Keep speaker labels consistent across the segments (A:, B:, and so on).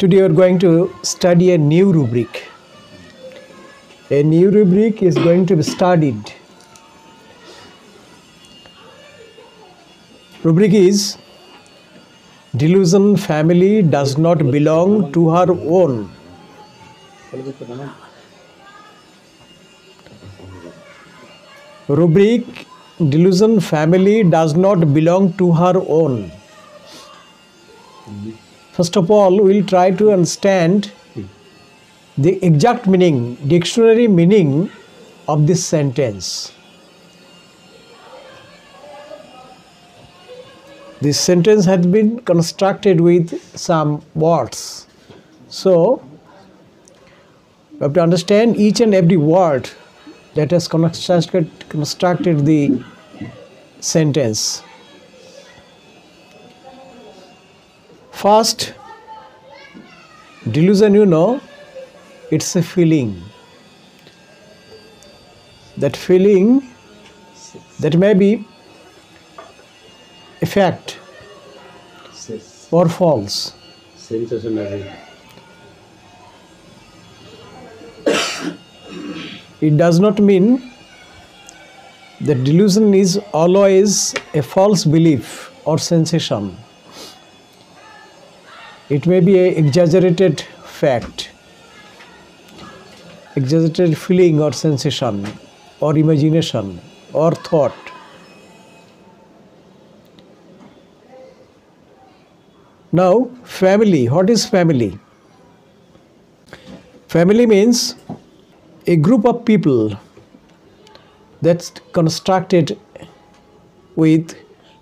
A: Today we are going to study a new rubric. A new rubric is going to be studied. Rubric is delusion family does not belong to her own. Rubric delusion family does not belong to her own. First of all, we will try to understand the exact meaning, dictionary meaning of this sentence. This sentence has been constructed with some words. So, we have to understand each and every word that has constructed the sentence. First, delusion, it's a feeling. That feeling, that may be a fact or false. It does not mean that delusion is always a false belief or sensation. It may be an exaggerated fact, exaggerated feeling or sensation or imagination or thought. Now, family. What is family? Family means a group of people that's constructed with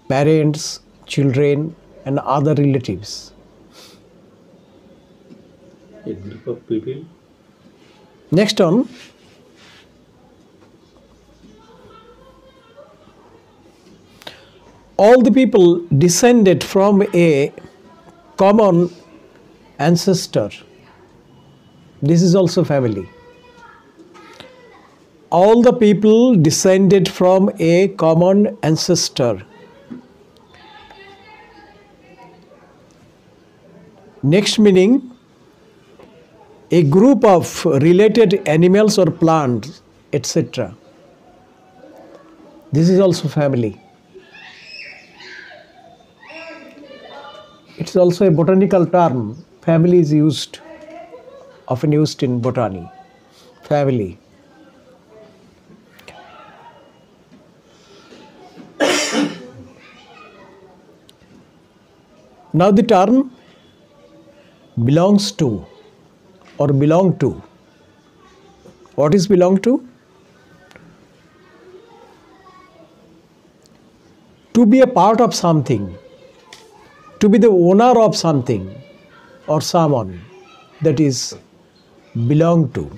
A: parents, children, and other relatives.
B: A group of people.
A: Next on, all the people descended from a common ancestor. This is also family. All the people descended from a common ancestor. Next meaning, a group of related animals or plants, etc. This is also family. It's also a botanical term. Family is often used in botany. Family. Now the term belongs to or belong to. What is belong to? To be a part of something, to be the owner of something or someone, that is belong to.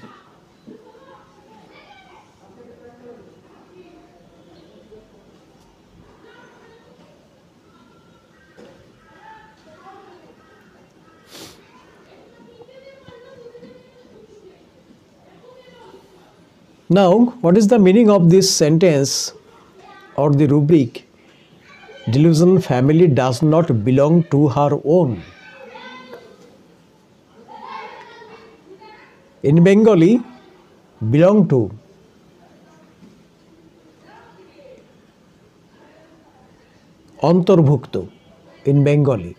A: Now, what is the meaning of this sentence or the rubric? Delusion family does not belong to her own. In Bengali, belong to অন্তর্ভুক্ত in Bengali,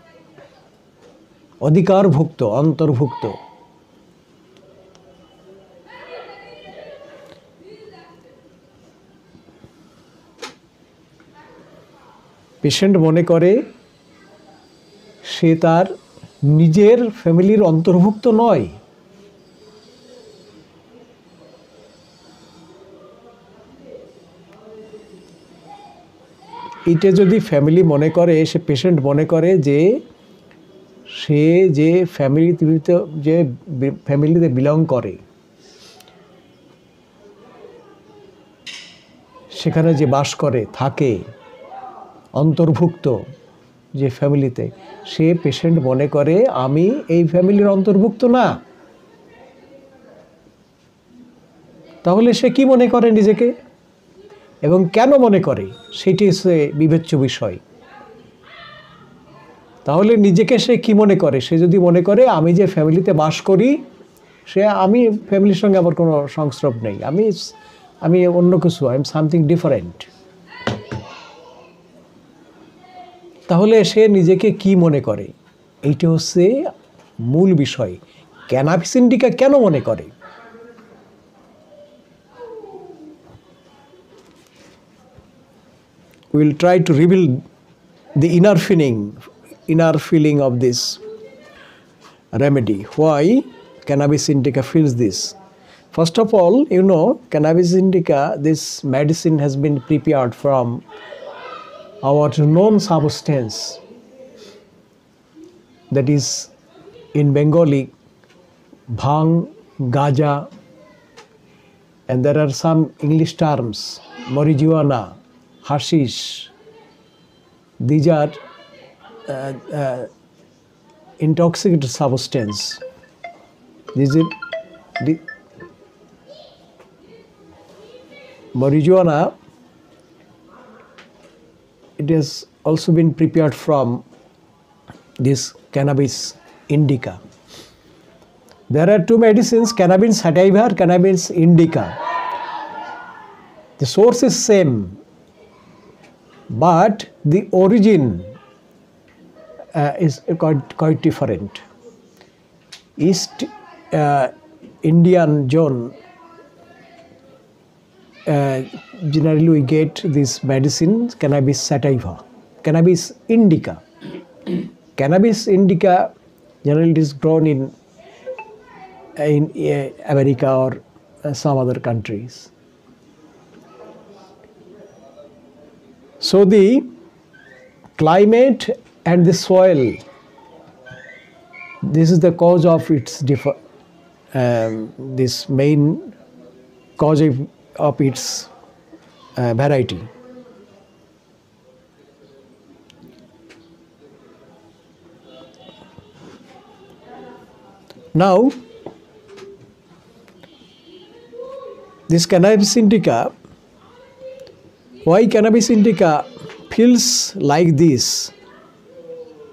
A: অধিকারভুক্ত অন্তর্ভুক্ত. Patient মনে করে সে তার নিজের ফ্যামিলির অন্তর্ভুক্ত নয়। এটা যদি ফ্যামিলি মনে করে, সে পেশেন্ট মনে করে যে সে যে ফ্যামিলিতে বিলং করে, সেখানে যে বাস করে থাকে, অন্তর্ভুক্ত যে ফ্যামিলিতে, সে পেশেন্ট মনে করে আমি এই ফ্যামিলির অন্তর্ভুক্ত না। তাহলে সে কি মনে করে নিজেকে এবং কেন মনে করে, সেটি হচ্ছে বিবেচ্য বিষয়। তাহলে নিজেকে সে কি মনে করে? সে যদি মনে করে আমি যে ফ্যামিলিতে বাস করি, আমি ফ্যামিলির সঙ্গে আমার কোনো সংস্রব নেই, আমি অন্য কিছু, আই এম সামথিং ডিফারেন্ট। তাহলে সে নিজেকে কি মনে করে? এইটা হচ্ছে মূল বিষয়। ক্যানাবিস ইন্ডিকা কেন মনে করে? We will try to reveal the inner feeling of this remedy. Why cannabis indica feels this? First of all, cannabis indica, this medicine has been prepared from our known substance, that is in Bengali bhang, gaja, and there are some English terms, marijuana, hashish. These are intoxicant substance. This is the marijuana. It has also been prepared from this cannabis indica. There are two medicines, cannabis sativa, cannabis indica. The source is same, but the origin is quite different. East Indian zone, generally we get this medicine, cannabis sativa, cannabis indica. Cannabis indica generally it is grown in America or some other countries. So the climate and the soil, this is the cause of its this main cause of its variety. Now, this cannabis indica, why cannabis indica feels like this,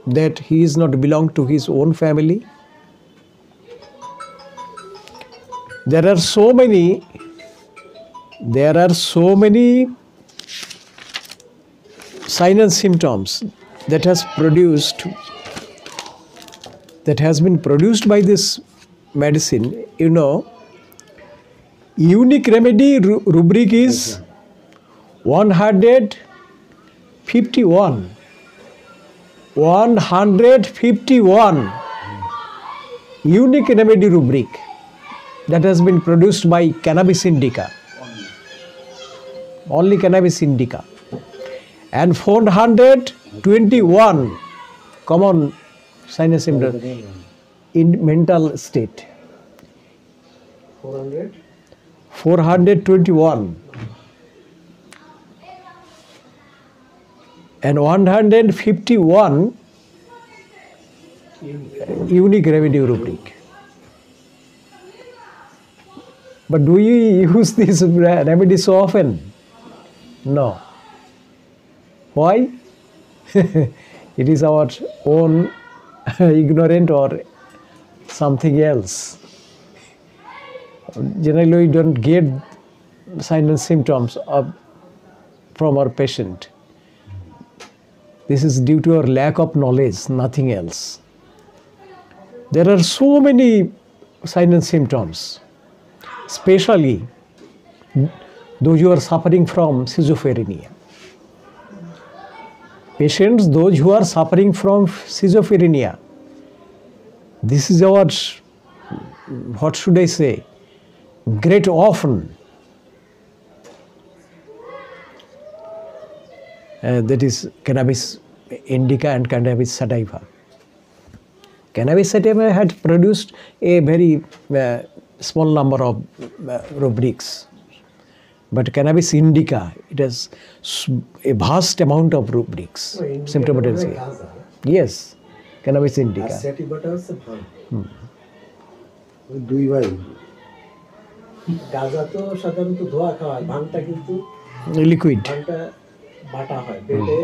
A: that he is not belong to his own family? There are so many signs and symptoms that has been produced by this medicine. Unique remedy rubric is 151. 151 unique remedy rubric that has been produced by cannabis indica. Only cannabis indica. And 421 common signs and symptoms in mental state. 421 and 151 unique remedy rubric. But do you use this remedy so often? No. Why? It is our own ignorant or something else. Generally, we don't get signs and symptoms from our patient. This is due to our lack of knowledge, nothing else. There are so many signs and symptoms, especially those who are suffering from schizophrenia. Patients, those who are suffering from schizophrenia, this is our, what should I say, great orphan. That is cannabis indica and cannabis sativa. Cannabis sativa had produced a very small number of rubrics, but cannabis indica, it has a vast amount of rubrics. Symptomatology. Yes, cannabis indica.
C: sativa-টা হচ্ছে ভালো। ওই দুই ভাই। গাঁজা তো সাধারণত ধোয়া খাওয়া, ভাঙটা কিন্তু
A: Liquid.
C: ভাঙটা বাটা হয় বেটে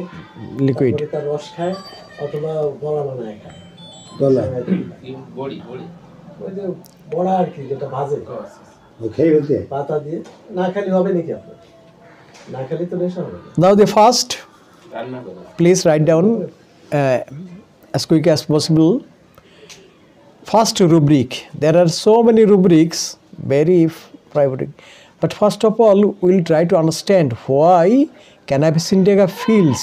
A: লিকুইড
C: তারপরে তার রস খায় অথবা বড়া বানায় খায়
D: গলা
B: বড়ি বড়ি
C: ওই যে বড়া আর কি যেটা ভাজে
D: খেয়ে ফেলতে
C: পাতা দিয়ে না খালি হবে নাকি আপনার না খালি তো নেশা হবে না।
A: now the first
B: রান্না করে
A: please write down as quick as possible. First rubric, there are so many rubrics, very private, but first of all we'll try to understand why cannabis indica feels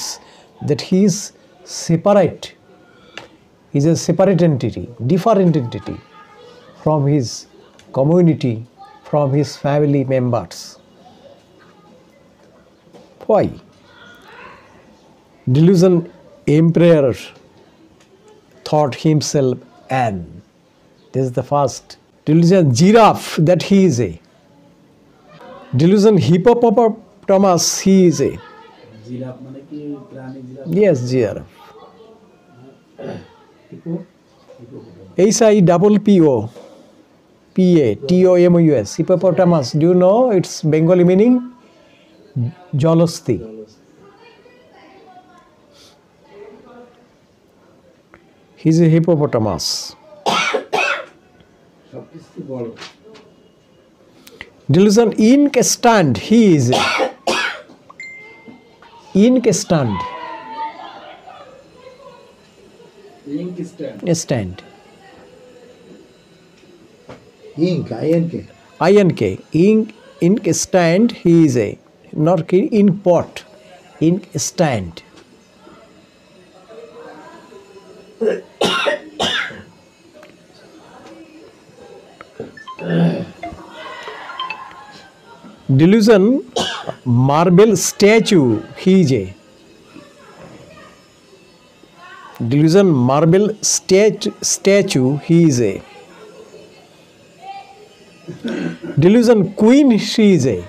A: that he is separate. He is a separate entity, different entity from his community, from his family members. Why? Delusion emperor thought himself an. This is the first. Delusion giraffe that he is a. Delusion hippopotamus he is a.
D: Giraffe মানে কি প্রাণী giraffe
A: Yes, giraffe. HIPPO PATOMUS hippopotamus. Do you know its Bengali meaning? Jolosti. He is a hippopotamus.
D: সবকিছু বড়
A: Delusion instand he is a. Instand.
D: Ink stand
A: Stand.
D: Ink I N K
A: Ink stand he is a. Not ink pot. Ink stand. Delusion marble statue he is a. Delusion marble statue he is a. Delusion queen she is a.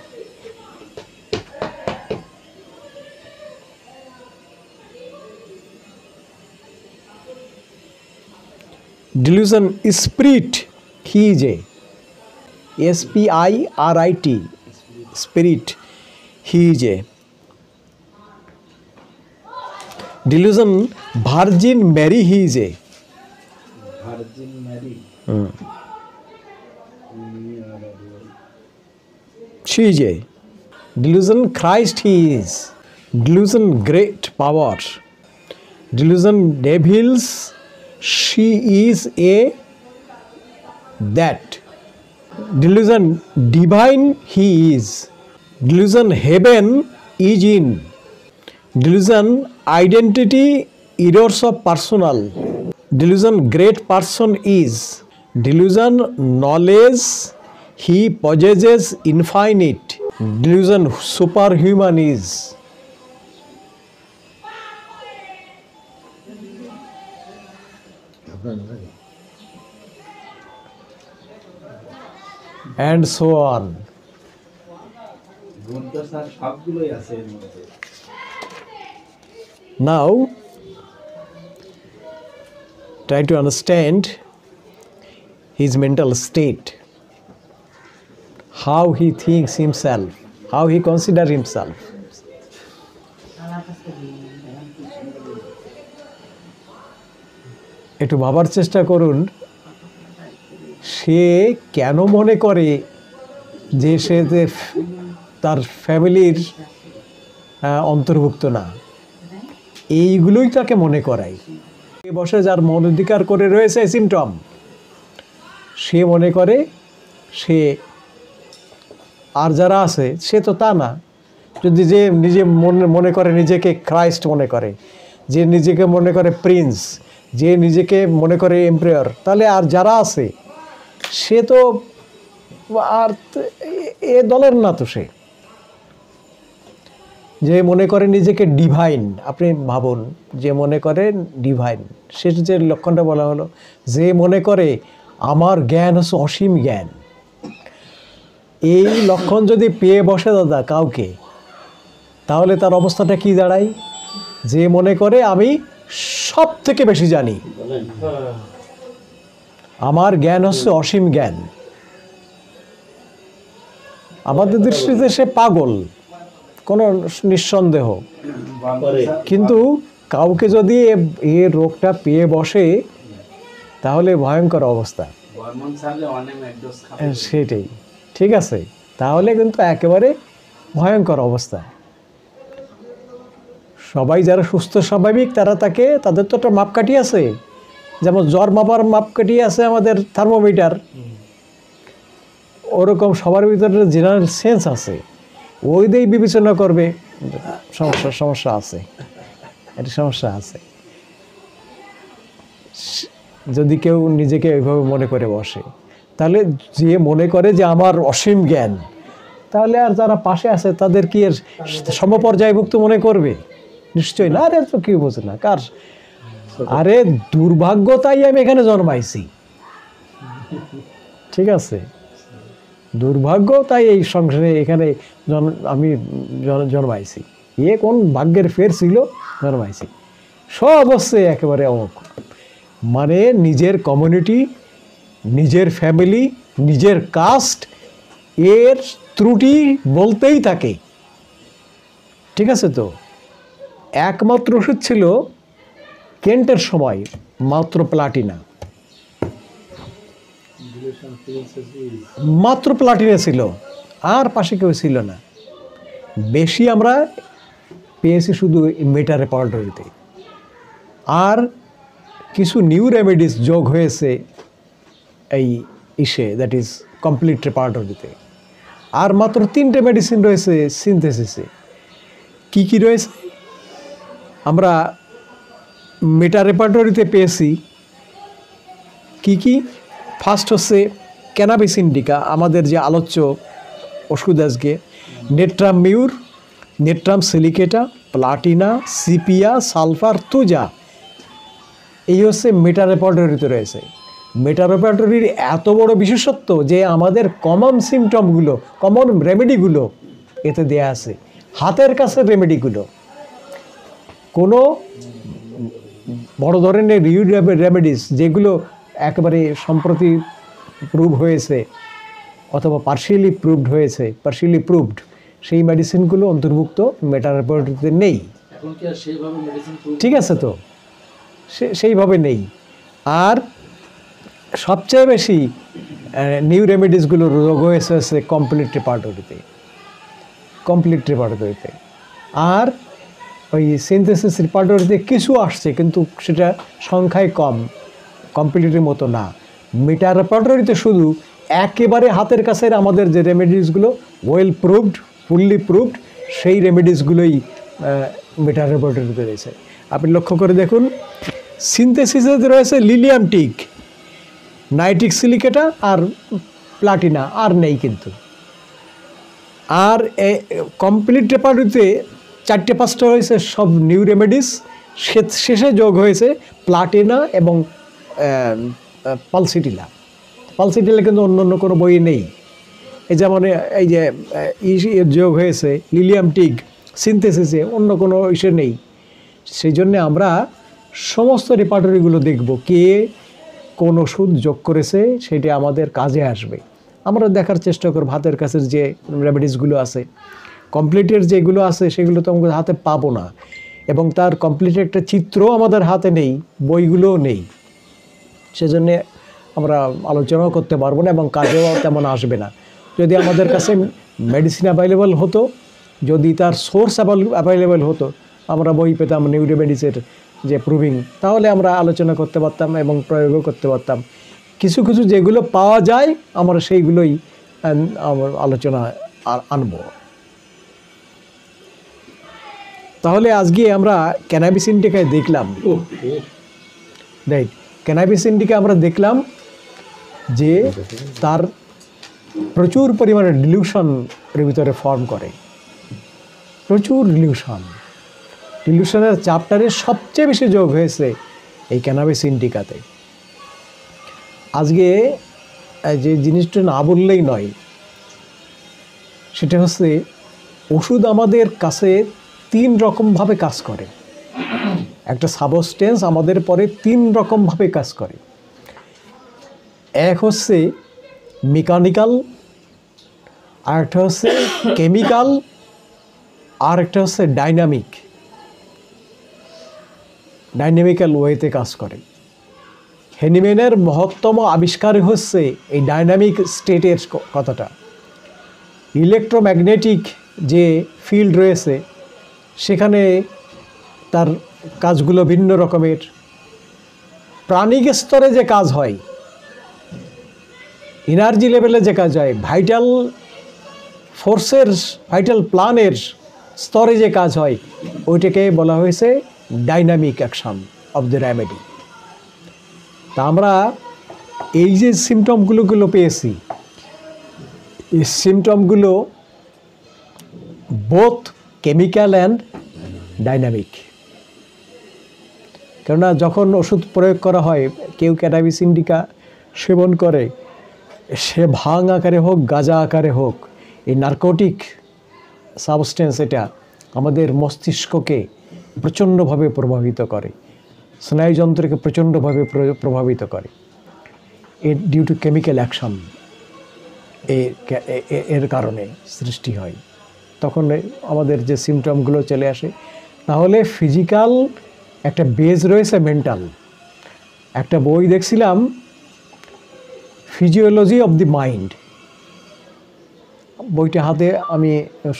A: Delusion spirit he is a. SPIRIT spirit he is a. Delusion virgin Mary he is a.
D: Virgin Mary
A: She is a. Delusion Christ he is. Delusion great power. Delusion devils she is a that. Delusion divine he is. Delusion heaven is in. Delusion identity errors of personal. Delusion great person is. Delusion knowledge he possesses infinite. Delusion superhuman is.
D: আপনার নাকি
A: And so on.
D: গুণ তো sir সবগুলোই আছে এর মধ্যে
A: Now, try to understand his mental state, how he thinks himself, how he considers himself. একটু ভাবার চেষ্টা করুন সে কেন মনে করে যে সে যে তার ফ্যামিলির অন্তর্ভুক্ত না, এইগুলোই তাকে মনে করায়। বসে যার মন অধিকার করে রয়েছে সিমটম, সে মনে করে সে, আর যারা আছে সে তো তা না। যদি যে নিজে মনে করে নিজেকে ক্রাইস্ট মনে করে, যে নিজেকে মনে করে প্রিন্স, যে নিজেকে মনে করে এম্পায়ার, তাহলে আর যারা আছে সে তো আর এ দলের না। তো সে যে মনে করে নিজেকে ডিভাইন, আপনি ভাবুন, যে মনে করে ডিভাইন, সে যে লক্ষণটা বলা হলো, যে মনে করে আমার জ্ঞান হচ্ছে অসীম জ্ঞান, এই লক্ষণ যদি পেয়ে বসে দাদা কাউকে, তাহলে তার অবস্থাটা কি দাঁড়ায়? যে মনে করে আমি সব থেকে বেশি জানি, আমার জ্ঞান হচ্ছে অসীম জ্ঞান, আমাদের দৃষ্টিতে সে পাগল, কোনো নিঃসন্দেহ।
C: পরে
A: কিন্তু কাউকে যদি এ রোগটা পেয়ে বসে তাহলে ভয়ঙ্কর অবস্থা।
D: হরমোন ছাড়লে অনেক এক ডোজ খাবে।
A: সেটাই, ঠিক আছে, তাহলে কিন্তু একেবারে ভয়ঙ্কর অবস্থা। সবাই যারা সুস্থ স্বাভাবিক তাদের তো একটা মাপকাঠি আছে, যেমন জ্বর মাপার মাপকাঠি আছে আমাদের থার্মোমিটার, ওরকম সবার ভিতরে জেনারেল সেন্স আছে, ওই দিয়েই বিবেচনা করবে সমস্যা আছে, একটা সমস্যা আছে। যদি কেউ নিজেকে ওইভাবে মনে করে বসে, তাহলে যে মনে করে যে আমার অসীম জ্ঞান, তাহলে আর যারা পাশে আছে তাদের কি এর সমপর্যায়ভুক্ত মনে করবে? নিশ্চয়ই না। আরে তো কেউ বোঝে না কার, আরে দুর্ভাগ্য তাই আমি এখানে জন্মাইছি, ঠিক আছে, দুর্ভাগ্য তাই এই সংসারে এখানে আমি জন্মাইছি, এ কোন ভাগ্যের ফের ছিল, জন্মাইছি। সব হচ্ছে একেবারে অমুক, মানে নিজের কমিউনিটি, নিজের ফ্যামিলি, নিজের কাস্ট, এর ত্রুটি বলতেই থাকে, ঠিক আছে। তো একমাত্র ওষুধ ছিল কেন্টের সময় মাত্র প্লাটিনা, মাত্র প্লাটিনা ছিল, আর পাশে কেউ ছিল না। বেশি আমরা পেয়েছি শুধু মেটা রেপার্টরিতে, আর কিছু নিউ রেমেডিস যোগ হয়েছে এই দ্যাট ইজ কমপ্লিট রেপার্টরিতে। আর মাত্র 3টে মেডিসিন রয়েছে সিনথেসিসে। কি কি রয়েছে আমরা মেটা রেপার্টরিতে পেয়েছি? কি কি? ফার্স্ট হচ্ছে ক্যানাবিস ইন্ডিকা, আমাদের যে আলোচ্য ওষুধ আজকে, natrum mur, natrum silicata, platina, sepia, sulphur, thuja, এই হচ্ছে মেটা রেপার্টরিতে রয়েছে। মেটা রেপার্টরির এত বড় বিশেষত্ব যে আমাদের কমন সিমটমগুলো, কমন রেমেডিগুলো এতে দেয়া আছে, হাতের কাছে রেমেডিগুলো। কোনো বড় ধরনের রেমেডিস যেগুলো একেবারে সম্প্রতি প্রুভ হয়েছে অথবা পার্শিয়ালি প্রুভড, সেই মেডিসিনগুলো অন্তর্ভুক্ত মেটা রেপার্টরিতে নেই।
D: এখন কি আর সেইভাবে মেডিসিন
A: ঠিক আছে, তো সেইভাবে নেই। আর সবচেয়ে বেশি নিউ রেমেডিসগুলোর রোগ হয়েছে কমপ্লিট রেপার্টরিতে। আর ওই সিনথেসিস রেপার্টরিতে কিছু আসছে, কিন্তু সেটা সংখ্যায় কম, কমপ্লিটের মতো না। মেটা রেপার্টরিতে শুধু একেবারে হাতের কাছের আমাদের যে রেমেডিসগুলো ওয়েল প্রুভড, ফুললি প্রুভড, সেই রেমেডিসগুলোই মেটা রেপার্টরিতে রয়েছে। আপনি লক্ষ্য করে দেখুন, সিনথেসিসে রয়েছে লিলিয়াম টিক, নাইট্রিক সিলিকেটা আর প্লাটিনা, আর নেই কিন্তু। আর কমপ্লিট রেপার্টরিতে 4-5টা হয়েছে সব নিউ রেমেডিস, শেষে যোগ হয়েছে প্লাটিনা এবং পালসিটিলা কিন্তু অন্য কোনো বই নেই। এই যেমন এই যে এর যোগ হয়েছে লিলিয়াম টিক সিনথেসিসে, অন্য কোনো ইস্যু নেই। সেই জন্যে আমরা সমস্ত রেপার্টরিগুলো দেখব, কে কোন ওষুধ যোগ করেছে, সেটা আমাদের কাজে আসবে। আমরা দেখার চেষ্টা করব হাতের কাছের যে রেমেডিসগুলো আছে, কমপ্লিটের যেগুলো আছে সেগুলো তো আমাদের হাতে পাবো না, এবং তার কমপ্লিটের একটা চিত্র আমাদের হাতে নেই, বইগুলোও নেই। সেজন্যে আমরা আলোচনাও করতে পারবো না এবং কাজেও তেমন আসবে না। যদি আমাদের কাছে মেডিসিন অ্যাভেলেবল হতো, যদি তার সোর্স অ্যাভেলেবল হতো, আমরা বই পেতাম নিউ রেমেডিসের যে প্রুভিং, তাহলে আমরা আলোচনা করতে পারতাম এবং প্রয়োগও করতে পারতাম। কিছু কিছু যেগুলো পাওয়া যায় আমরা সেইগুলোই আলোচনা আনব। তাহলে আজকে আমরা ক্যানাবিস ইন্ডিকায় দেখলাম, রাইট, ক্যানাবিস ইন্ডিকা আমরা দেখলাম যে তার প্রচুর পরিমাণে ডিলিউশনের ভিতরে ফর্ম করে, প্রচুর ডিলিউশনের চ্যাপ্টারে সবচেয়ে বেশি যোগ হয়েছে এই ক্যানাবিস ইন্ডিকাতে। আজকে যে জিনিসটা না বললেই নয়, সেটা হচ্ছে ওষুধ আমাদের কাছে 3 রকমভাবে কাজ করে। একটা সাবস্টেন্স আমাদের পরে 3 রকমভাবে কাজ করে। এক হচ্ছে মেকানিক্যাল, আরেকটা হচ্ছে কেমিক্যাল, আর একটা হচ্ছে ডাইনামিক্যাল ওয়েতে কাজ করে। হেনিম্যানের মহত্তম আবিষ্কার হচ্ছে এই ডাইনামিক স্টেটের কথাটা। ইলেকট্রোম্যাগনেটিক যে ফিল্ড রয়েছে সেখানে তার কাজগুলো ভিন্ন রকমের। প্রাণিক স্তরে যে কাজ হয়, এনার্জি লেভেলে যে কাজ হয়, ভাইটাল ফোর্সের, ভাইটাল প্ল্যানের স্তরে যে কাজ হয়, ওইটাকে বলা হয়েছে dynamic action of the remedy. তা আমরা এই যে সিমটমগুলো পেয়েছি, এই সিমটমগুলো বোথ কেমিক্যাল অ্যান্ড ডাইনামিক। কেননা যখন ওষুধ প্রয়োগ করা হয়, কেউ ক্যানাবিস ইন্ডিকা সেবন করে, সে ভাং আকারে হোক গাঁজা আকারে হোক, এই নার্কোটিক সাবস্টেন্স এটা আমাদের মস্তিষ্ককে প্রচণ্ডভাবে প্রভাবিত করে, স্নায়ুযন্ত্রকে প্রচণ্ডভাবে প্রভাবিত করে। ডিউ টু কেমিক্যাল অ্যাকশন এর কারণে সৃষ্টি হয়। তখন আমাদের যে সিমটমগুলো চলে আসে। তাহলে ফিজিক্যাল একটা বেজ রয়েছে, মেন্টাল। একটা বই দেখছিলাম, ফিজিওলজি অফ দি মাইন্ড। বইটা হাতে আমি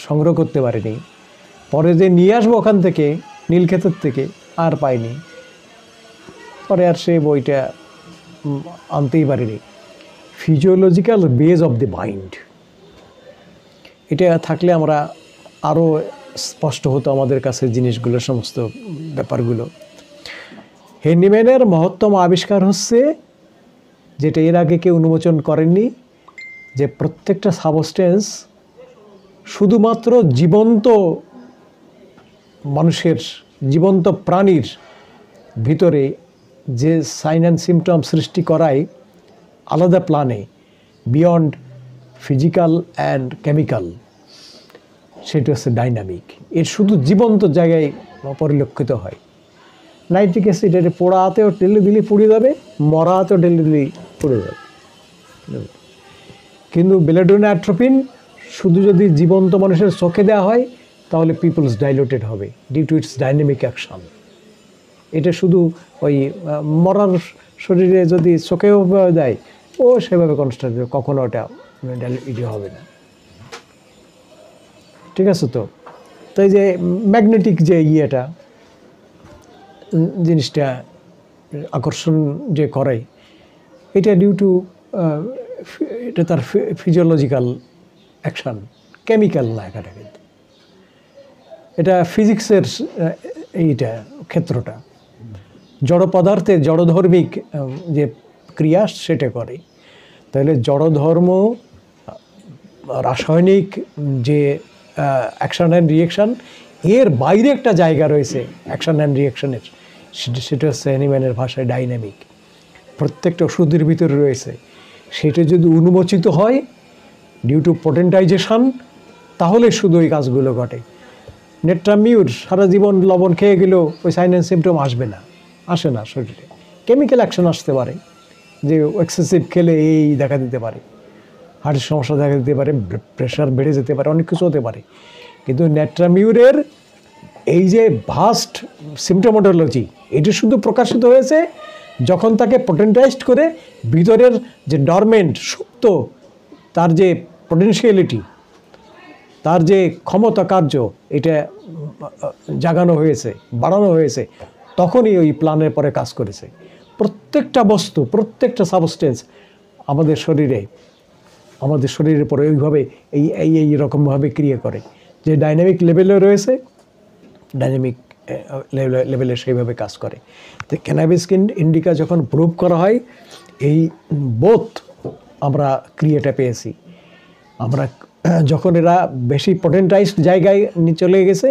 A: সংগ্রহ করতে পারিনি, পরে যে নিয়ে আসবো ওখান থেকে নীলক্ষেতের থেকে, আর পাইনি, পরে আর সে বইটা আনতেই পারিনি। Physiological base of the mind, এটা থাকলে আমরা আরও স্পষ্ট হতো আমাদের কাছে জিনিসগুলো, সমস্ত ব্যাপারগুলো। হেনিম্যানের মহত্তম আবিষ্কার হচ্ছে, যেটা এর আগে কেউ উন্মোচন করেননি, যে প্রত্যেকটা সাবস্টেন্স শুধুমাত্র জীবন্ত মানুষের, জীবন্ত প্রাণীর ভিতরে যে সাইন অ্যান্ড সিমটম সৃষ্টি করায় আলাদা প্ল্যানে, বিয়ন্ড ফিজিক্যাল অ্যান্ড কেমিক্যাল, সেটা হচ্ছে ডাইনামিক। এর শুধু জীবন্ত জায়গায় পরিলক্ষিত হয়। নাইট্রিক অ্যাসিড এটা পোড়া হাতেও ঢেলে দিলে পুড়ে যাবে, মরা হাতেও ঢেলে দিলে পুড়ে যাবে। কিন্তু বেলেডোনা অ্যাট্রোপিন শুধু যদি জীবন্ত মানুষের চোখে দেওয়া হয়, তাহলে পিপলস ডাইলুটেড হবে due to its dynamic action. এটা শুধু ওই মরার শরীরে যদি চোখেও দেয়, ও সেভাবে কনস্ট্রাক্ট হবে, কখনো ওটা হবে না। ঠিক আছে? তো তাই যে ম্যাগনেটিক যে ইয়েটা, জিনিসটা আকর্ষণ যে করে, এটা ডিউ টু, এটা তার ফিজিওলজিক্যাল অ্যাকশন, কেমিক্যাল না। এটা কিন্তু এটা ফিজিক্সের এইটা ক্ষেত্রটা, জড় পদার্থের জড়ধর্মিক যে ক্রিয়া সেটা করে। তাহলে জড়ধর্ম, রাসায়নিক যে অ্যাকশন অ্যান্ড রিয়েকশান, এর বাইরে একটা জায়গা রয়েছে অ্যাকশন অ্যান্ড রিয়েকশনের, সেটা হচ্ছে হেনিম্যানের ভাষায় ডাইনামিক। প্রত্যেকটা ওষুধের ভিতরে রয়েছে। সেটা যদি উন্মোচিত হয় ডিউ টু পোটেন্টাইজেশন, তাহলে শুধু ওই কাজগুলো ঘটে। নেট্রামিউর সারা জীবন লবণ খেয়ে গেলেও ওই সাইন অ্যান্ড সিমটম আসবে না, আসে না শরীরে। কেমিক্যাল অ্যাকশন আসতে পারে, যে এক্সেসিভ খেলে এই দেখা দিতে পারে, হার্টের সমস্যা দেখা দিতে পারে, প্রেশার বেড়ে যেতে পারে, অনেক কিছু হতে পারে। কিন্তু নেট্রামিউরের এই যে ভাস্ট সিমটোমোটোলজি, এটি শুধু প্রকাশিত হয়েছে যখন তাকে পোটেন্টাইজড করে ভিতরের যে ডরমেন্ট, সুপ্ত, তার যে পোটেনশিয়ালিটি, তার যে ক্ষমতা কার্য, এটা জাগানো হয়েছে, বাড়ানো হয়েছে, তখনই ওই প্ল্যানের পরে কাজ করেছে। প্রত্যেকটা বস্তু, প্রত্যেকটা সাবস্টেন্স আমাদের শরীরের পরে ওইভাবে এই রকমভাবে ক্রিয়া করে, যে ডাইনামিক লেভেলে রয়েছে, ডাইনামিক লেভেলে সেইভাবে কাজ করে। তো ক্যানাবিস ইন্ডিকা যখন প্রুভ করা হয়, এই বোথ আমরা ক্রিয়াটা পেয়েছি। আমরা যখন এরা বেশি পোটেন্টাইজড জায়গায় চলে গেছে,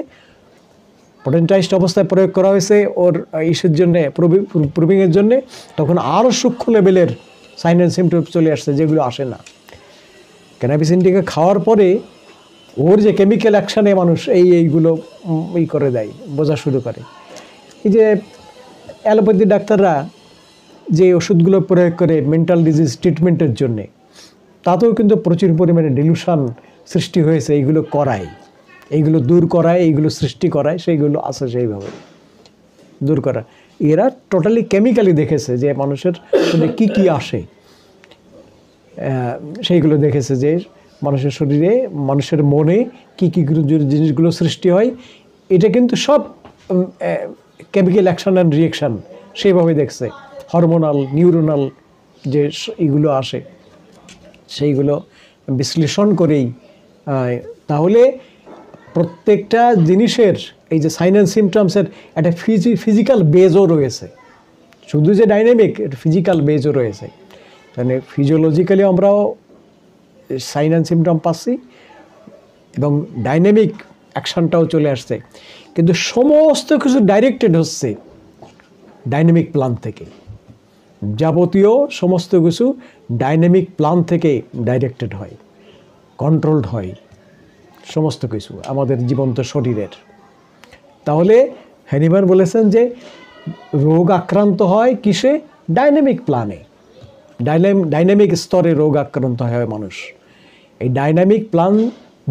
A: পোটেন্টাইজড অবস্থায় প্রয়োগ করা হয়েছে ওর ইস্যুর জন্যে, প্রুভিংয়ের জন্যে, তখন আরও সূক্ষ্ম লেভেলের সাইন অ্যান্ড সিমটম চলে আসছে, যেগুলো আসে না। ক্যানাবিস ইন্ডিকা খাওয়ার পরে ওর যে কেমিক্যাল অ্যাকশানে মানুষ এইগুলো করে দেয়, বোঝা শুরু করে। এই যে অ্যালোপ্যাথি ডাক্তাররা যে ওষুধগুলো প্রয়োগ করে মেন্টাল ডিজিজ ট্রিটমেন্টের জন্যে, তাতেও কিন্তু প্রচুর পরিমাণে ডিলুশন সৃষ্টি হয়েছে এইগুলো করায়। এইগুলো দূর করায়, এইগুলো সৃষ্টি করায়, সেইগুলো আছে সেইভাবে দূর করা। এরা টোটালি কেমিক্যালি দেখেছে যে মানুষের শরীরে কী কী আসে, সেইগুলো দেখেছে যে মানুষের শরীরে, মানুষের মনে কী কী জিনিসগুলো সৃষ্টি হয়। এটা কিন্তু সব কেমিক্যাল অ্যাকশন অ্যান্ড রিয়েকশান সেইভাবে দেখছে। হরমোনাল, নিউরোনাল যে এগুলো আসে সেইগুলো বিশ্লেষণ করেই। তাহলে প্রত্যেকটা জিনিসের এই যে সাইন অ্যান্ড সিমটমসের একটা ফিজিক্যাল বেজও রয়েছে, শুধু যে ডাইনামিক, একটা ফিজিক্যাল বেজও রয়েছে। মানে ফিজিওলজিক্যালি আমরাও সাইন অ্যান্ড সিমটম পাচ্ছি এবং ডাইনামিক অ্যাকশানটাও চলে আসছে, কিন্তু সমস্ত কিছু ডাইরেক্টেড হচ্ছে ডাইনামিক প্ল্যান থেকে। যাবতীয় সমস্ত কিছু ডাইনামিক প্ল্যান থেকে ডাইরেক্টেড হয়, কন্ট্রোলড হয় সমস্ত কিছু আমাদের জীবন্ত শরীরের। তাহলে হ্যানিম্যান বলেছেন যে রোগ আক্রান্ত হয় কিসে? ডাইনামিক প্ল্যানে, ডাইনামিক স্তরে রোগ আক্রান্ত হয় মানুষ। এই ডাইনামিক প্ল্যান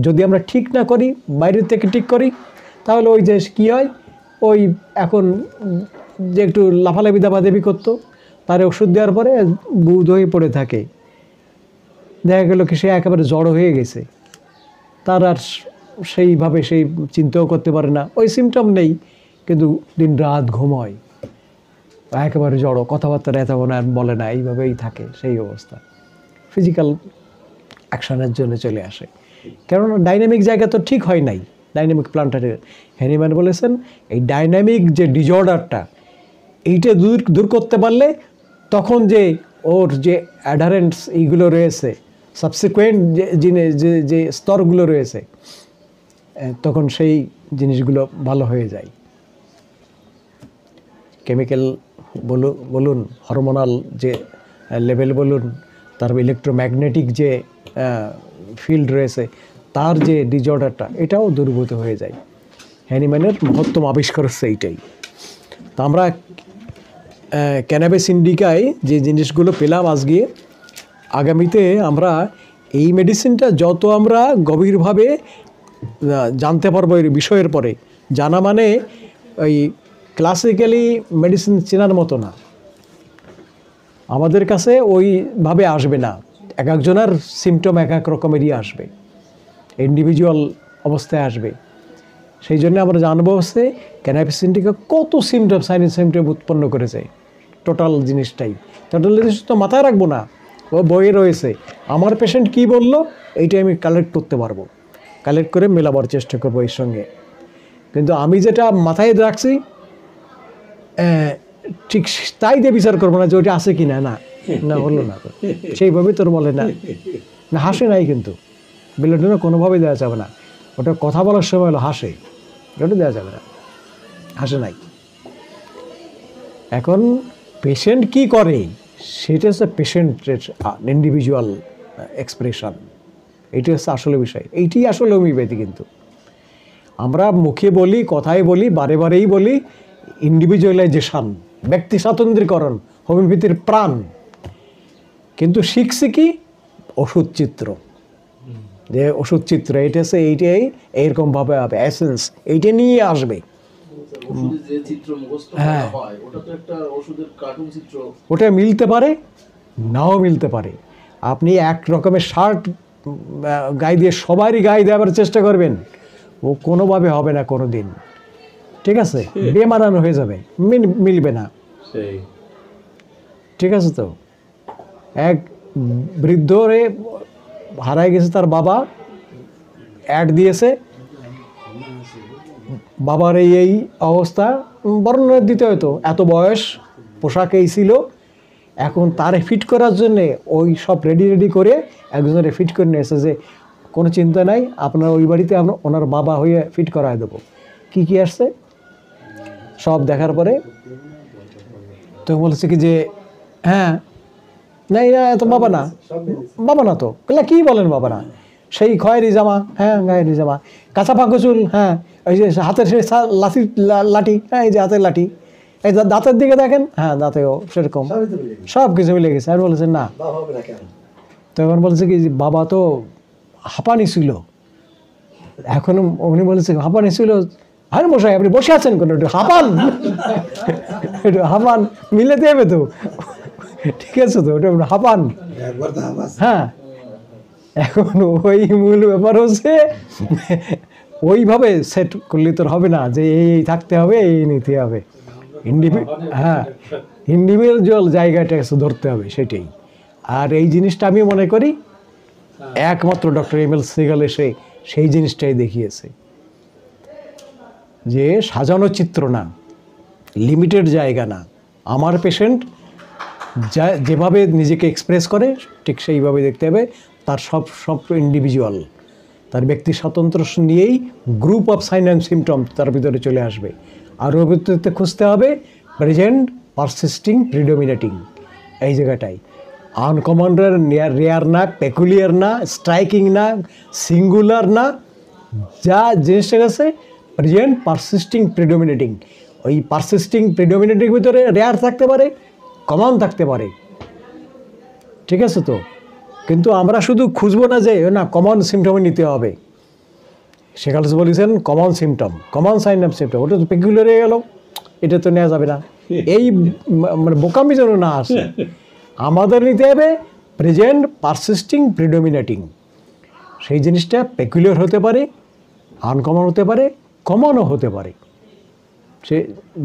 A: যদি আমরা ঠিক না করি, বাইরের থেকে ঠিক করি, তাহলে ওই যে কী হয়, ওই এখন যে একটু লাফালাফি দাবাদাবি করতো, তার ওষুধ দেওয়ার পরে বুধ হয়ে পড়ে থাকে, দেখা গেল কি সে একেবারে জড়ো হয়ে গেছে, তার আর সেইভাবে সেই চিন্তাও করতে পারে না, ওই সিমটম নেই, কিন্তু দিন রাত ঘুমোয়, একেবারে জড়ো, কথাবার্তা এত না বলে না, এইভাবেই থাকে, সেই অবস্থা ফিজিক্যাল অ্যাকশনের জন্য চলে আসে। কেননা ডাইনামিক জায়গা তো ঠিক হয় নাই, ডাইনামিক প্ল্যানটার। হ্যানিম্যান বলেছেন এই ডাইনামিক যে ডিজঅর্ডারটা, এইটা দূর করতে পারলে তখন যে ওর যে অ্যাডারেন্টস এইগুলো রয়েছে, সাবসিকুয়েন্ট যে স্তরগুলো রয়েছে, তখন সেই জিনিসগুলো ভালো হয়ে যায়। কেমিক্যাল বলুন, হরমোনাল যে লেভেল বলুন, তারপর ইলেকট্রোম্যাগনেটিক যে ফিল্ড রয়েছে, তার যে ডিজঅর্ডারটা, এটাও দূরীভূত হয়ে যায়। হ্যানিম্যানের মহত্তম আবিষ্কার হচ্ছে এইটাই। তা আমরা ক্যানাবিস ইন্ডিকায় যে জিনিসগুলো পেলাম আজকে, আগামীতে আমরা এই মেডিসিনটা যত আমরা গভীরভাবে জানতে পারবো এই বিষয়ের পরে, জানা মানে ওই ক্লাসিক্যালি মেডিসিন চেনার মতো না, আমাদের কাছে ওইভাবে আসবে না, এক একজনের সিমটম এক এক রকমেরই আসবে, ইন্ডিভিজুয়াল অবস্থায় আসবে। সেই জন্য আমরা জানবো হচ্ছে ক্যানাবিস ইন্ডিকা কত সিমটম, সাইন সিমটম উৎপন্ন করেছে, টোটাল জিনিসটাই। টোটাল জিনিস তো মাথায় রাখবো না, ও বইয়ে রয়েছে, আমার পেশেন্ট কী বললো এইটাই আমি কালেক্ট করতে পারবো, কালেক্ট করে মেলাবার চেষ্টা করবো এর সঙ্গে। কিন্তু আমি যেটা মাথায় রাখছি ঠিক তাই দিয়ে বিচার করবো না যে ওইটা আছে কি না, না হলো না, সেইভাবে তোর বলে না, হাসে নাই, কিন্তু বিলেটনে কোনোভাবেই দেওয়া যাবে না, ওটা কথা বলার সময় হলো হাসে, ওটা দেওয়া যাবে না, হাসে নাই। এখন পেশেন্ট কি করে সেটা হচ্ছে পেশেন্টের ইন্ডিভিজুয়াল এক্সপ্রেশন, এইটি হচ্ছে আসলে বিষয়, এইটি আসলে হোমিওপ্যাথি। কিন্তু আমরা মুখে বলি, কথায় বলি, বারে বারেই বলি ইন্ডিভিজুয়ালাইজেশন, ব্যক্তি স্বাতন্ত্র্যীকরণ হোমিওপ্যাথির প্রাণ, কিন্তু শিখছি কি ওষুধ চিত্র, যে ওষুধ চিত্র এটা হচ্ছে এইটাই এইরকমভাবে হবে, এসেন্স এইটা নিয়ে আসবে।
D: যে চিত্র মুখস্থ করা হয় ওটা তো একটা ওষুধের কার্টুন চিত্র,
A: ওটা মিলতে পারে নাও মিলতে পারে। আপনি এক রকমের শার্ট গায়ে দিয়ে সবারই গায়ে দেওয়ার চেষ্টা করবেন, ও কোনোভাবে হবে না কোনো দিন, ঠিক আছে, বেমানানো হয়ে যাবে, মিলবে না, ঠিক আছে। তো এক বৃদ্ধরে হারায় গেছে, তার বাবা অ্যাড দিয়েছে, বাবার এই অবস্থা, বর্ণনা দিতে হয়তো, এত বয়স, পোশাক এই ছিল, এখন তারে ফিট করার জন্যে ওই সব রেডি করে একজনের ফিট করে নিয়েছে, যে কোনো চিন্তা নাই, আপনার ওই বাড়িতে আমরা ওনার বাবা হয়ে ফিট করায় দেবো। কি কি আসছে সব দেখার পরে তো বলেছে কি যে হ্যাঁ, না এরা এত বাবা না, বাবা না তো, কী বলেন বাবা না, সেই খয়েরি জামা, হ্যাঁ গায়েরি জামা, কাঁচা পাকা চুল, হ্যাঁ ওই যে হাতের সেই লাঠি, হ্যাঁ এই যে হাতের লাঠি, এই দাঁতের দিকে দেখেন, হ্যাঁ দাঁতেও সেরকম, সব কিছু মিলে গেছে। আর বলেছেন না, তখন বলছে কি বাবা তো হাঁপানি ছিল, এখন উনি বলেছে হাঁপানি ছিল, আরে মশাই আপনি বসে আছেন কোনো, একটু হাঁপান, একটু হাঁপান, মিলাতে হবে তো, ঠিক আছে তো, ওটা একটু হাঁপান।
C: একবার তো হাবাস
A: হ্যাঁ, এখন ওই মূল ব্যাপার হচ্ছে ওইভাবে সেট করলে তো হবে না যে এই থাকতে হবে, এই নিতে হবে, হ্যাঁ ইন্ডিভিজুয়াল জায়গাটা ধরতে হবে, সেটাই। আর এই জিনিসটা আমি মনে করি একমাত্র ডক্টর এম এল সেগাল এসে সেই জিনিসটাই দেখিয়েছে, যে সাজানো চিত্র না, লিমিটেড জায়গা না, আমার পেশেন্ট যেভাবে নিজেকে এক্সপ্রেস করে ঠিক সেইভাবে দেখতে হবে, তার সব ইন্ডিভিজুয়াল, তার ব্যক্তি স্বাতন্ত্র্য নিয়েই group of sign and symptom তার ভিতরে চলে আসবে। আর ওর ভিতরে খুঁজতে হবে প্রেজেন্ট, পারসিস্টিং, প্রিডোমিনেটিং, এই জায়গাটাই। আনকমন রেয়ার না, পেকুলিয়ার না, স্ট্রাইকিং না, সিঙ্গুলার না, যা জিনিসটা আছে প্রেজেন্ট, পারসিস্টিং, প্রিডোমিনেটিং। ওই পারসিস্টিং প্রিডোমিনেটিং ভিতরে রেয়ার থাকতে পারে, কমন থাকতে পারে, ঠিক আছে তো। কিন্তু আমরা শুধু খুঁজবো না যে না কমন সিমটমে নিতে হবে, সেখানে বলেছেন common symptom, common sign of symptom, ওটা তো পেকুলিয়ার হয়ে গেল, এটা তো নেওয়া যাবে না। এই মানে বোকামি যেন না আসে, আমাদের নিতে হবে প্রেজেন্ট, পারসিস্টিং, প্রিডোমিনেটিং। সেই জিনিসটা পেকুলিয়ার হতে পারে, আনকমন হতে পারে, কমনও হতে পারে, সে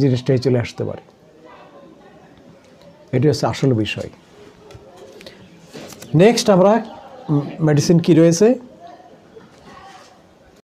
A: জিনিসটাই চলে আসতে পারে। এটি হচ্ছে আসল বিষয়। নেক্সট আমরা মেডিসিন কি রয়েছে